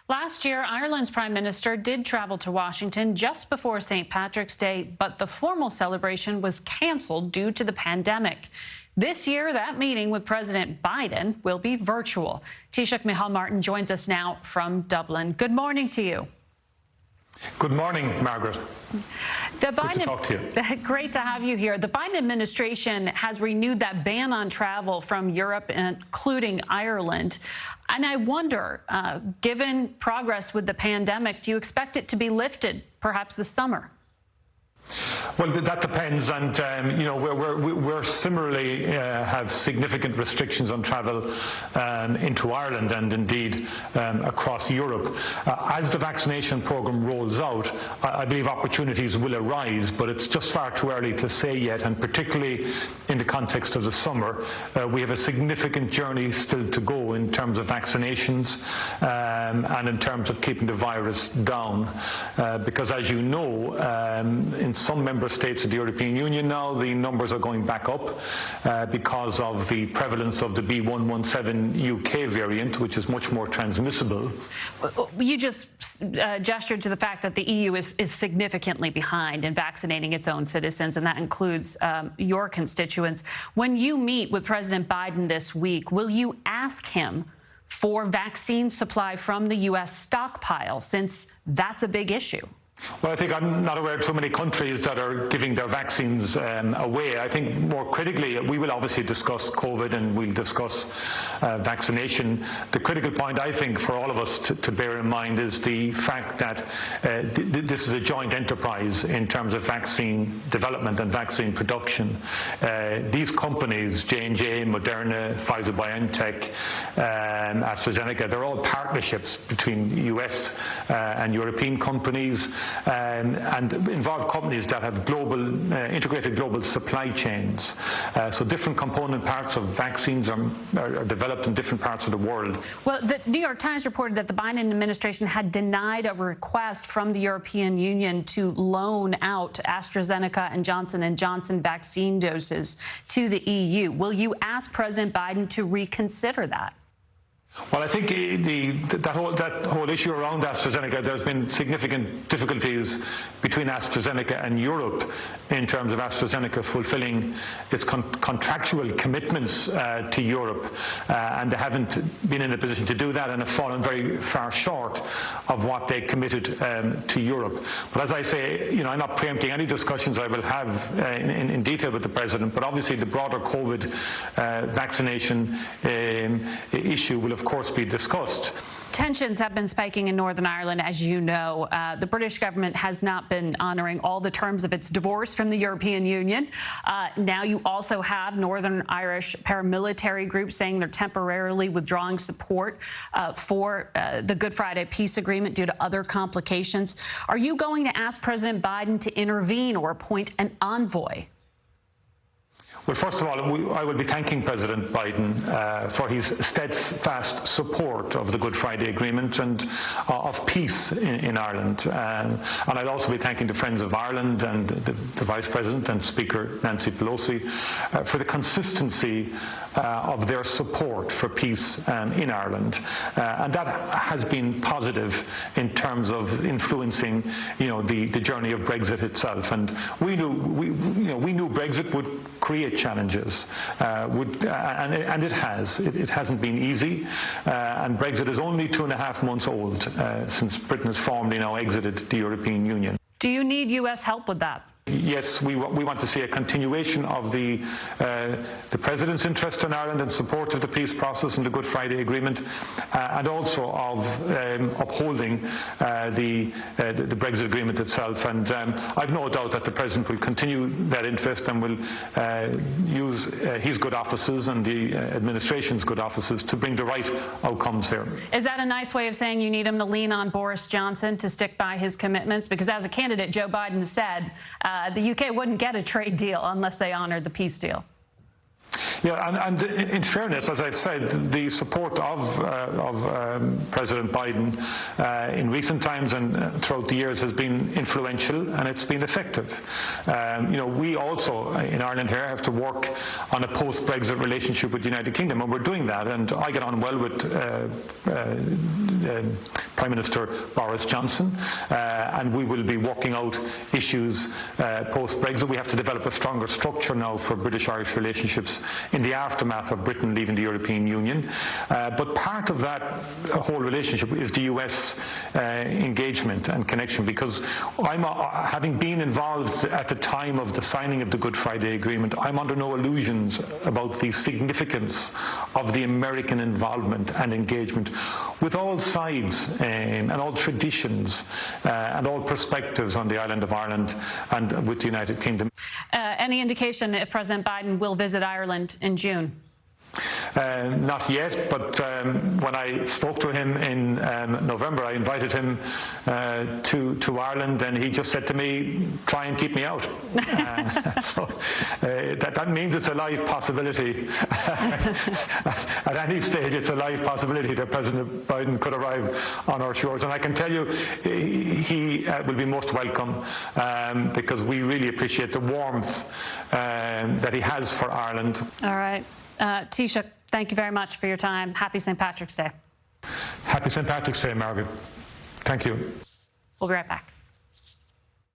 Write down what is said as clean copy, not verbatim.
Last year, Ireland's Prime Minister did travel to Washington just before St. Patrick's Day, but the formal celebration was cancelled due to the pandemic. This year, that meeting with President Biden will be virtual. Taoiseach Micheál Martin joins us now from Dublin. Good morning to you. Good morning, Margaret. Good to talk to you. Great to have you here. The Biden administration has renewed that ban on travel from Europe, including Ireland. And I wonder, given progress with the pandemic, do you expect it to be lifted perhaps this summer? Well, that depends, and you know, we're similarly have significant restrictions on travel into Ireland and indeed across Europe. As the vaccination programme rolls out, I believe opportunities will arise, but it's just far too early to say yet, and particularly in the context of the summer. We have a significant journey still to go in terms of vaccinations and in terms of keeping the virus down, because as you know, in some member states of the European Union now, the numbers are going back up because of the prevalence of the B117 UK variant, which is much more transmissible. You just gestured to the fact that the EU is significantly behind in vaccinating its own citizens, and that includes your constituents. When you meet with President Biden this week, will you ask him for vaccine supply from the U.S. stockpile, since that's a big issue? Well, I think I'm not aware of too many countries that are giving their vaccines away. I think more critically, we will obviously discuss COVID and we'll discuss vaccination. The critical point, I think, for all of us to bear in mind is the fact that this is a joint enterprise in terms of vaccine development and vaccine production. These companies, J&J, Moderna, Pfizer-BioNTech, AstraZeneca, they're all partnerships between US and European companies, and involve companies that have global, integrated global supply chains. So different component parts of vaccines are developed in different parts of the world. Well, the New York Times reported that the Biden administration had denied a request from the European Union to loan out AstraZeneca and Johnson & Johnson vaccine doses to the EU. Will you ask President Biden to reconsider that? Well, I think that whole issue around AstraZeneca, there's been significant difficulties between AstraZeneca and Europe in terms of AstraZeneca fulfilling its contractual commitments to Europe, and they haven't been in a position to do that and have fallen very far short of what they committed to Europe. But as I say, you know, I'm not preempting any discussions I will have in detail with the President, but obviously the broader COVID vaccination issue will of course be discussed. Tensions have been spiking in Northern Ireland, as you know. The British government has not been honouring all the terms of its divorce from the European Union. Now you also have Northern Irish paramilitary groups saying they're temporarily withdrawing support for the Good Friday peace agreement due to other complications. Are you going to ask President Biden to intervene or appoint an envoy? Well, first of all, I will be thanking President Biden for his steadfast support of the Good Friday Agreement and of peace in Ireland. And I'll also be thanking the Friends of Ireland and the Vice President and Speaker Nancy Pelosi for the consistency of their support for peace in Ireland. And that has been positive in terms of influencing, you know, the journey of Brexit itself. And we knew Brexit would create challenges, and it has. It hasn't been easy, and Brexit is only 2.5 months old since Britain has formally now exited the European Union. Do you need U.S. help with that? Yes, we want to see a continuation of the President's interest in Ireland and support of the peace process and the Good Friday Agreement, and also of upholding the Brexit agreement itself. And I've no doubt that the President will continue that interest and will use his good offices and the administration's good offices to bring the right outcomes there. Is that a nice way of saying you need him to lean on Boris Johnson to stick by his commitments? Because as a candidate, Joe Biden said the UK wouldn't get a trade deal unless they honored the peace deal. Yeah, and in fairness, as I've said, the support of President Biden in recent times and throughout the years has been influential, and it's been effective. We also in Ireland here have to work on a post-Brexit relationship with the United Kingdom, and we're doing that. And I get on well with Prime Minister Boris Johnson, and we will be working out issues post-Brexit. We have to develop a stronger structure now for British-Irish relationships in the aftermath of Britain leaving the European Union. But part of that whole relationship is the US engagement and connection, because having been involved at the time of the signing of the Good Friday Agreement, I'm under no illusions about the significance of the American involvement and engagement with all sides and all traditions and all perspectives on the island of Ireland and with the United Kingdom. Any indication if President Biden will visit Ireland in June? Not yet, but when I spoke to him in November, I invited him to Ireland, and he just said to me, try and keep me out. So that means it's a live possibility. At any stage, it's a live possibility that President Biden could arrive on our shores. And I can tell you he will be most welcome, because we really appreciate the warmth that he has for Ireland. All right. Taoiseach, thank you very much for your time. Happy St. Patrick's Day. Happy St. Patrick's Day, Margaret. Thank you. We'll be right back.